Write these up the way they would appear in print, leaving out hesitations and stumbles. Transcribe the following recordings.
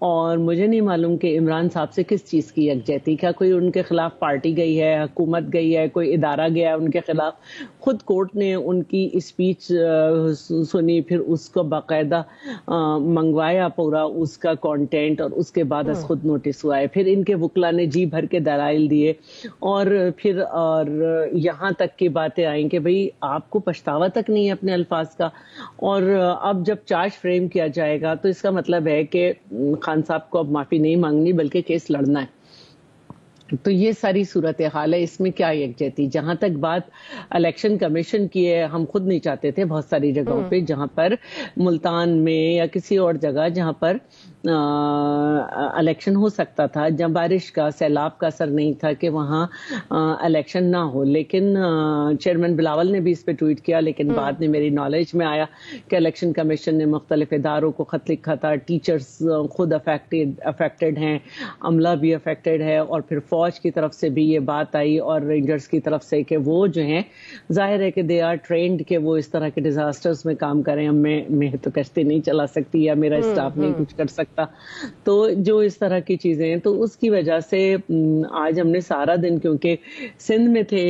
اور مجھے نہیں معلوم کہ عمران صاحب سے کس چیز کی یکجہتی، کیا کوئی ان کے خلاف پارٹی گئی ہے، حکومت گئی ہے، کوئی ادارہ گیا ہے ان کے خلاف؟ خود کورٹ نے ان کی اسپیچ سنی، پھر اس کو باقاعدہ منگوایا پورا اس کا کانٹینٹ، اور اس کے بعد خود نوٹس ہوا ہے، پھر ان کے وکلا نے جی بھر کے دلائل دیے، اور پھر اور یہاں تک کی باتیں آئیں کہ بھئی آپ کو پچھتاوا تک نہیں ہے اپنے الفاظ کا، اور اب جب چارج فریم کیا جائے گا تو اس کا مطلب ہے کہ خان صاحب کو اب معافی نہیں مانگنی بلکہ کیس لڑنا ہے۔ تو یہ ساری صورتحال ہے، اس میں کیا یکجہتی؟ جہاں تک بات الیکشن کمیشن کی ہے، ہم خود نہیں چاہتے تھے بہت ساری جگہوں پہ جہاں پر ملتان میں یا کسی اور جگہ جہاں پر الیکشن ہو سکتا تھا، جہاں بارش کا سیلاب کا اثر نہیں تھا کہ وہاں الیکشن نہ ہو، لیکن چیئرمین بلاول نے بھی اس پہ ٹویٹ کیا، لیکن بعد میں میری نالج میں آیا کہ الیکشن کمیشن نے مختلف اداروں کو خط لکھا تھا، ٹیچرز خود افیکٹڈ ہیں، عملہ بھی افیکٹڈ ہے، اور پھر فوج کی طرف سے بھی یہ بات آئی اور رینجرز کی طرف سے کہ وہ جو ہیں ظاہر ہے کہ دے آر ٹرینڈ کہ وہ اس طرح کے ڈیزاسٹرز میں کام کریں، میں تو کشتی نہیں چلا سکتی یا میرا اسٹاف نہیں کچھ کر سکتا، تو جو اس طرح کی چیزیں ہیں، تو اس کی وجہ سے آج ہم نے سارا دن، کیونکہ سندھ میں تھے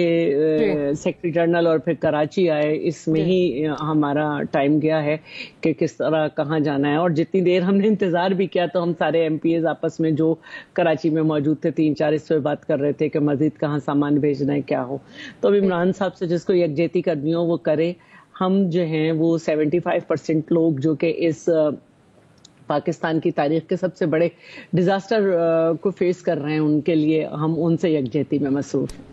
سیکرٹری جنرل اور پھر کراچی آئے، اس میں ہی ہمارا ٹائم گیا ہے کہ کس طرح کہاں جانا ہے، اور جتنی دیر ہم نے انتظار بھی کیا تو ہم سارے ایم پی ایز آپس میں جو کراچی میں موجود تھے 3-4 اس پہ بات کر رہے تھے کہ مزید کہاں سامان بھیجنا ہے، کیا ہو۔ تو اب عمران صاحب سے جس کو یکجہتی کرنی ہو وہ کرے، ہم جو ہیں وہ 75% لوگ جو کہ اس پاکستان کی تاریخ کے سب سے بڑے ڈیزاسٹر کو فیس کر رہے ہیں، ان کے لیے ہم ان سے یکجہتی میں مصروف ہیں۔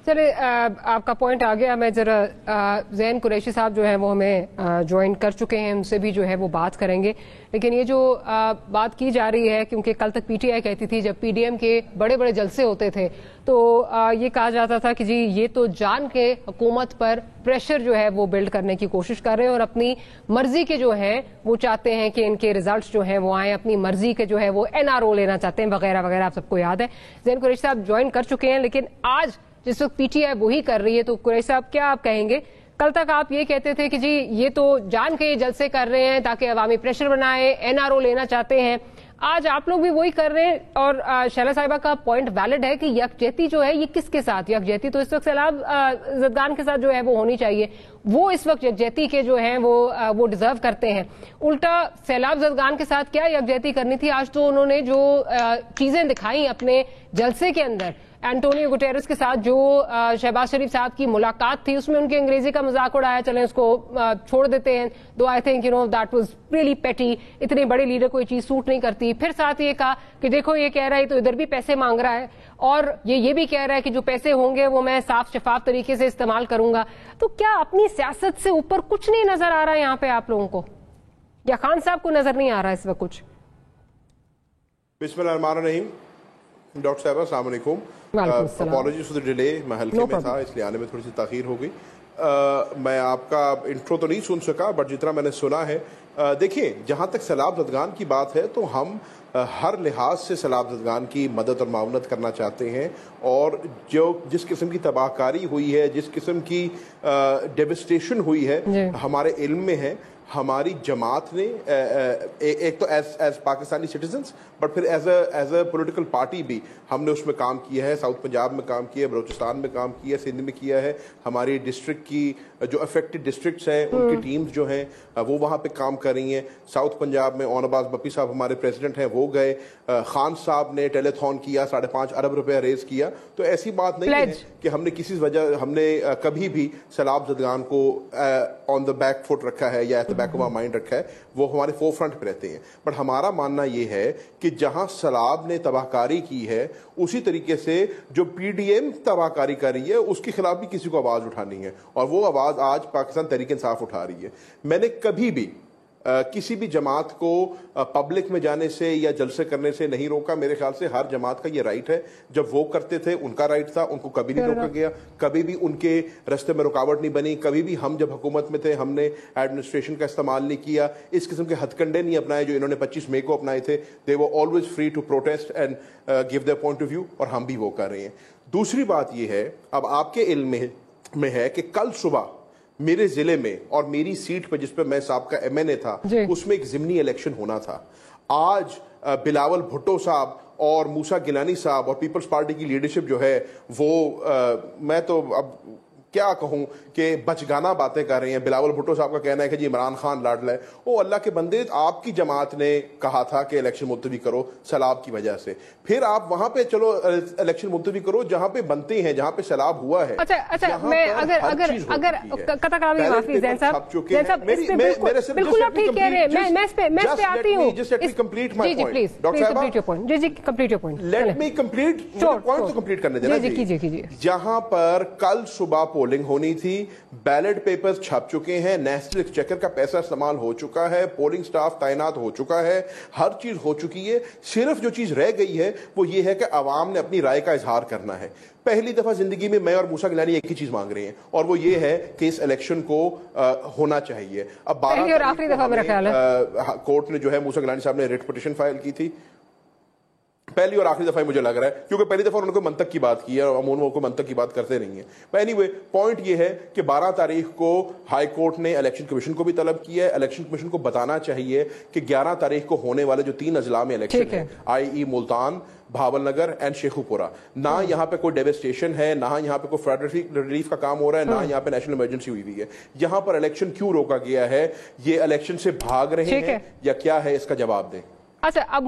چلے آپ کا پوائنٹ آ گیا، میں ذرا زین قریشی صاحب جو ہیں وہ ہمیں جوائن کر چکے ہیں، ان سے بھی جو ہے وہ بات کریں گے، لیکن یہ جو بات کی جا رہی ہے، کیونکہ کل تک پی ٹی آئی کہتی تھی جب پی ڈی ایم کے بڑے بڑے جلسے ہوتے تھے تو یہ کہا جاتا تھا کہ جی یہ تو جان کے حکومت پر پریشر جو ہے وہ بلڈ کرنے کی کوشش کر رہے ہیں اور اپنی مرضی کے جو ہیں وہ چاہتے ہیں کہ ان کے ریزلٹس جو ہیں وہ آئیں، اپنی مرضی کے جو ہے وہ NRO لینا چاہتے ہیں وغیرہ وغیرہ، آپ سب کو یاد ہے۔ زین قریشی صاحب جوائن کر چکے ہیں، لیکن آج جس وقت پی ٹی آئی وہی کر رہی ہے، تو قریشی صاحب کیا آپ کہیں گے؟ کل تک آپ یہ کہتے تھے کہ جی یہ تو جان کے یہ جلسے کر رہے ہیں تاکہ عوامی پریشر بنائے، NRO لینا چاہتے ہیں، آج آپ لوگ بھی وہی کر رہے ہیں، اور شیلا صاحبہ کا پوائنٹ ویلڈ ہے کہ یکجہتی جو ہے یہ کس کے ساتھ؟ یکجہتی تو اس وقت سیلاب زدگان کے ساتھ جو ہے وہ ہونی چاہیے، وہ اس وقت یکجہتی کے جو ہیں وہ ڈیزرو کرتے ہیں، الٹا سیلاب زدگان کے ساتھ کیا یکجہتی کرنی تھی؟ آج تو انہوں نے جو چیزیں دکھائیں اپنے جلسے کے اندر، اینٹونیو گٹیرس کے ساتھ جو شہباز شریف صاحب کی ملاقات تھی اس میں ان کے انگریزی کا مذاق اڑایا، چلیں اس کو چھوڑ دیتے ہیں، though I think that was really petty, اتنے بڑے لیڈر کو یہ چیز سوٹ نہیں کرتی۔ پھر ساتھ یہ کہا کہ دیکھو یہ کہہ رہا ہے تو ادھر بھی پیسے مانگ رہا ہے، اور یہ بھی کہہ رہا ہے کہ جو پیسے ہوں گے وہ میں صاف شفاف طریقے سے استعمال کروں گا۔ تو کیا اپنی سیاست سے اوپر کچھ نہیں نظر آ رہا ہے یہاں پہ آپ لوگوں کو، یا خان صاحب کو نظر نہیں آ رہا اس وقت کچھ؟ بسم اللہ الرحمن الرحیم۔ ڈاکٹر صاحبہ السلام علیکم، اپالوجیز فار دی ڈیلے، میں حلقے میں تھا اس لیے آنے میں تھوڑی سی تاخیر ہو گئی۔ میں آپ کا انٹرو تو نہیں سن سکا، بٹ جتنا میں نے سنا ہے، دیکھیں جہاں تک سیلاب زدگان کی بات ہے تو ہم ہر لحاظ سے سیلاب زدگان کی مدد اور معاونت کرنا چاہتے ہیں، اور جس قسم کی تباہ کاری ہوئی ہے، جس قسم کی ڈیوسٹیشن ہوئی ہے ہمارے علم میں ہے، ہماری جماعت نے ایک تو ایز پاکستانی سٹیزنز، بٹ پھر ایز اے پولیٹیکل پارٹی بھی ہم نے اس میں کام کیا ہے، ساؤتھ پنجاب میں کام کیا ہے، بلوچستان میں کام کیا ہے، سندھ میں کیا ہے، ہماری ڈسٹرکٹ کی جو افیکٹڈ ڈسٹرکٹس ہیں ان کی ٹیمز جو ہیں وہ وہاں پہ کام کر رہی ہیں۔ ساؤتھ پنجاب میں اون عباس بپی صاحب ہمارے پریزیڈنٹ ہیں، وہ گئے، خان صاحب نے ٹیلی تھون کیا، 5.5 ارب روپے ریز کیا۔ تو ایسی بات نہیں ہے کہ ہم نے کسی وجہ ہم نے کبھی بھی سیلاب زدگان کو آن دا بیک فٹ رکھا ہے یا بیک آف مائنڈ رکھا ہے، وہ ہمارے فور فرنٹ پہ رہتے ہیں۔ بٹ ہمارا ماننا یہ ہے کہ جہاں سیلاب نے تباہ کاری کی ہے، اسی طریقے سے جو پی ڈی ایم تباہ کاری کر رہی ہے اس کے خلاف بھی کسی کو آواز اٹھانی ہے، اور وہ آواز آج پاکستان تحریک انصاف اٹھا رہی ہے۔ میں نے کبھی بھی کسی بھی جماعت کو پبلک میں جانے سے یا جلسے کرنے سے نہیں روکا۔ میرے خیال سے ہر جماعت کا یہ رائٹ ہے، جب وہ کرتے تھے ان کا رائٹ تھا، ان کو کبھی نہیں روکا گیا، کبھی بھی ان کے رستے میں رکاوٹ نہیں بنی، کبھی بھی ہم جب حکومت میں تھے ہم نے ایڈمنسٹریشن کا استعمال نہیں کیا، اس قسم کے ہتھ کنڈے نہیں اپنائے جو انہوں نے 25 مئی کو اپنائے تھے۔ They were always free to protest and gave their point of view, اور ہم بھی وہ کر رہے ہیں۔ دوسری بات یہ ہے، اب آپ کے علم میں ہے کہ کل صبح میرے ضلع میں اور میری سیٹ پہ جس پہ میں سابقہ ایم این اے تھا اس میں ایک ضمنی الیکشن ہونا تھا۔ آج بلاول بھٹو صاحب اور موسیٰ گیلانی صاحب اور پیپلز پارٹی کی لیڈرشپ جو ہے وہ میں تو اب کیا کہوں کہ بچگانا باتیں کر رہی ہیں. بلاول بھٹو صاحب کا کہنا ہے کہ جی عمران خان لاڈلا ہے. او اللہ کے بندے, آپ کی جماعت نے کہا تھا کہ الیکشن ملتوی کرو سیلاب کی وجہ سے, پھر آپ وہاں پہ چلو الیکشن ملتوی کرو جہاں پہ بنتے ہیں, جہاں پہ سیلاب ہوا ہے. اچھا میں اگر قطع کرام کی معافی زین صاحب بالکل آپ ٹھیک کہہ رہے ہیں, میں اس پہ آتی ہوں. لیٹ می کمپلیٹ پوائنٹ تو کمپلیٹ کرنے دینا. کیجیے. جہاں پر کل صبح پولنگ ہونی تھی, بیلٹ پیپرز چھپ چکے ہیں, نیشنل ایکسچیکر کا پیسہ استعمال ہو چکا ہے, پولنگ سٹاف تعینات ہو چکا ہے, ہر چیز ہو چکی ہے. صرف جو چیز رہ گئی ہے وہ یہ ہے کہ عوام نے اپنی رائے کا اظہار کرنا ہے. پہلی دفعہ زندگی میں اور موسیٰ گیلانی ایک ہی چیز مانگ رہے ہیں, اور وہ یہ ہے کہ اس الیکشن کو ہونا چاہیے. اب 12 اور آخری دفعہ میرا خیال ہے کورٹ نے جو ہے موسیٰ گیلانی صاحب نے ریٹ پٹیشن فائل کی تھی, پہلی اور آخری دفعہ مجھے لگ رہا ہے, کیونکہ پہلی دفعہ انہوں نے منطق کی بات کی ہے اور عموماً وہ کوئی منطق کی بات کرتے نہیں ہیں. اینی وے پوائنٹ یہ ہے کہ 12 تاریخ کو ہائی کورٹ نے الیکشن کمیشن کو بھی طلب کیا ہے. الیکشن کمیشن کو بتانا چاہیے کہ 11 تاریخ کو ہونے والے جو 3 اضلاع میں الیکشن ہے, i.e. Multan, Bahawal Nagar and Shekau پورہ, نہ یہاں پہ کوئی ڈیوسٹیشن ہے, نہ یہاں پہ کوئی فلڈ ریلیف کا کام ہو رہا ہے, نہ یہاں پہ نیشنل ایمرجنسی ہوئی ہے. یہاں پر الیکشن کیوں روکا گیا ہے؟ یہ الیکشن سے بھاگ رہے ہیں یا کیا ہے, اس کا جواب دیں. اچھا اب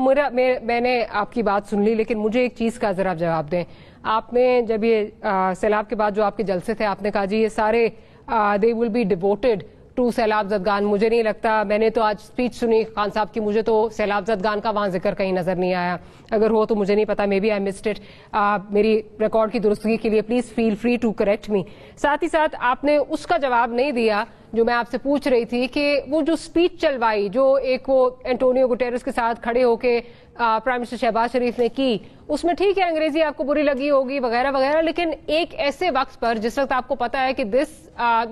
میں نے آپ کی بات سن لی, لیکن مجھے ایک چیز کا ذرا جواب دیں. آپ نے جب یہ سیلاب کے بعد جو آپ کے جلسے تھے, آپ نے کہا جی یہ سارے they will be devoted to سیلاب زدگان. مجھے نہیں لگتا, میں نے تو آج اسپیچ سنی خان صاحب کی, مجھے تو سیلاب زدگان کا وہاں ذکر کہیں نظر نہیں آیا. اگر ہو تو مجھے نہیں پتا, maybe I missed it. میری ریکارڈ کی درستگی کے لیے please feel free to correct me. ساتھ ہی ساتھ آپ نے اس کا جواب نہیں دیا جو میں آپ سے پوچھ رہی تھی کہ وہ جو اسپیچ چلوائی جو ایک وہ اینٹونیو گٹیرس کے ساتھ کھڑے ہو کے پرائم منسٹر شہباز شریف نے کی, اس میں ٹھیک ہے انگریزی آپ کو بری لگی ہوگی وغیرہ وغیرہ, لیکن ایک ایسے وقت پر جس وقت آپ کو پتا ہے کہ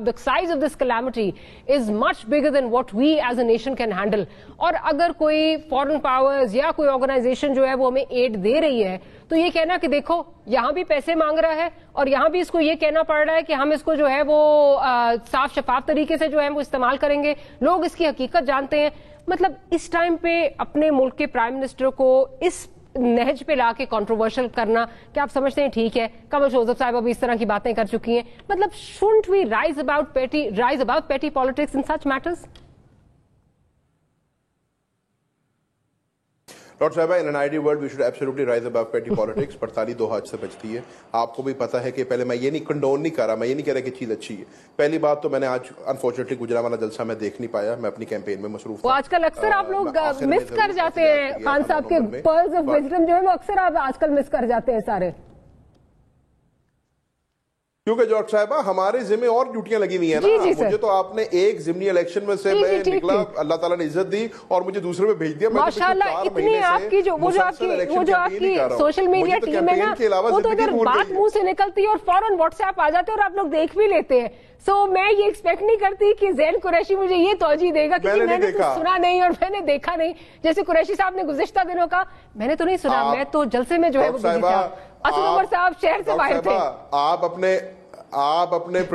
the size of this calamity is much bigger than what we as a nation can handle, اور اگر کوئی فورن پاورز یا کوئی آرگنائزیشن جو ہے وہ ہمیں ایڈ دے رہی ہے تو یہ کہنا کہ دیکھو یہاں بھی پیسے مانگ رہا ہے اور یہاں بھی اس کو یہ کہنا پڑ رہا ہے کہ ہم اس کو جو ہے وہ صاف شفاف طریقے سے جو ہے وہ استعمال کریں گے, لوگ اس کی حقیقت جانتے ہیں. مطلب اس ٹائم پہ اپنے ملک کے پرائم منسٹر کو اس نہج پہ لا کے کنٹروورشل کرنا, کیا آپ سمجھتے ہیں ٹھیک ہے؟ کمل جوزف صاحب ابھی اس طرح کی باتیں کر چکی ہیں. مطلب shouldn't we rise above petty politics in such matters? Doctor صاحبہ, in an ideal world we should absolutely rise above petty politics, پر تالی 2 ہاتھ سے بچتی ہے. آپ کو بھی پتا ہے کہ پہلے میں یہ نہیں کنڈون نہیں کر رہا, میں یہ نہیں کہہ رہا کہ چیز اچھی ہے. پہلی بات تو میں نے آج انفارچونیٹلی گجرانوالہ جلسہ میں دیکھ نہیں پایا, میں اپنی کیمپین میں مصروف تھا. آج کل اکثر آپ لوگ مس کر جاتے ہیں خان صاحب کے pearls of wisdom جو ہے وہ اکثر آپ آج کل مس کر جاتے ہیں سارے, کیونکہ ڈاکٹر صاحبہ ہمارے ذمہ اور ڈیوٹیاں لگی ہوئی ہیں نا. مجھے تو آپ نے ایک ضمنی الیکشن میں سے میں نکلا, اللہ تعالیٰ نے عزت دی اور مجھے دوسرے میں بھیج دیا. ماشاءاللہ اتنی آپ کی جو آپ کی سوشل میڈیا ٹیم ہے نا, وہ تو ادھر بات منہ سے نکلتی ہے اور فوراً واٹس ایپ آ جاتے ہیں اور آپ لوگ دیکھ بھی لیتے ہیں. سو میں یہ ایکسپیکٹ نہیں کرتی کہ زین قریشی مجھے یہ توجہ دے گا کیونکہ میں نے سنا نہیں اور میں نے دیکھا نہیں. جیسے قریشی صاحب نے گزشتہ دنوں کا, میں نے تو نہیں سنا, میں تو جلسے میں جو ہے وہ بزی تھا. اسد عمر صاحب شہر سے باہر تھے. آپ اپنے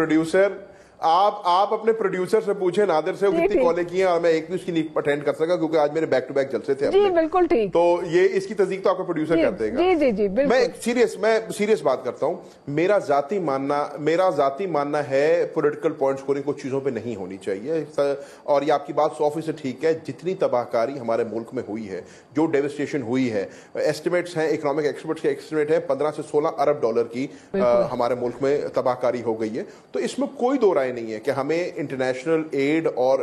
پروڈیوسر سے پوچھیں نادر سے, وہ کتنی کالیں کی ہیں اور میں ایک بھی اس کی نہیں اٹینڈ کر سکا کیونکہ آج میرے بیک ٹو بیک جلسے تھے. جی بالکل ٹھیک. تو یہ اس کی تصدیق تو آپ کا پروڈیوسر کر دے گا. جی میں سیریس بات کرتا ہوں. میرا ذاتی ماننا ہے پولیٹیکل پوائنٹ سکورنگ کچھ چیزوں پہ نہیں ہونی چاہیے, اور یہ آپ کی بات 100% ٹھیک ہے. جتنی تباہ کاری ہمارے ملک میں ہوئی ہے, جو ڈیوسٹیشن ہوئی ہے, ایسٹیمیٹس ہیں, اکنامک ایکسپرٹس کے ایسٹیمیٹ ہے 15 سے 16 ارب ڈالر کی ہمارے ملک میں تباہ کاری ہو گئی ہے. تو اس میں کوئی دو رائے نہیں ہے کہ ہمیں انٹرنیشنل ایڈ اور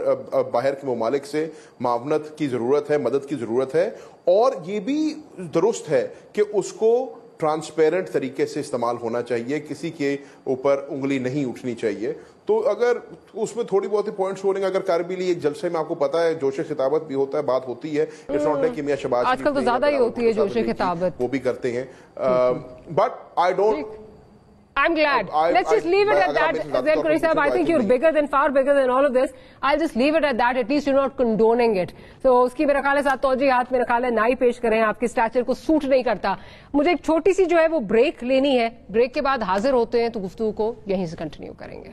باہر کے ممالک سے معاونت کی ضرورت ہے, مدد کی ضرورت ہے, اور یہ بھی درست ہے کہ اس کو ٹرانسپیرنٹ طریقے سے استعمال ہونا چاہیے, کسی کے اوپر انگلی نہیں اٹھنی چاہیے. تو اگر اس میں تھوڑی بہت پوائنٹس ہو رہی ہیں, اگر کر بھی لی ایک جلسے میں, آپ کو پتا ہے جوش خطابت بھی ہوتا ہے, بات ہوتی ہے, اٹس ناٹ لائک کہ میاں شہباز آج کل تو زیادہ ہی ہوتی ہے جوش خطابت, وہ بھی کرتے ہیں. But I don't I'm glad. Let's just leave it at that. Zain Qureshi sahab, I think you're bigger than, far bigger than all of this. I'll just leave it at that. At least you're not condoning it. So اس کی میرا خیال ہے ساتھ توجیہات میرا خیال ہے نہ ہی پیش کریں, آپ کی سٹیچر کو سوٹ نہیں کرتا. مجھے ایک چھوٹی سی جو ہے وہ بریک لینی ہے, بریک کے بعد حاضر ہوتے ہیں تو گفتگو کو یہیں سے کنٹینیو کریں گے.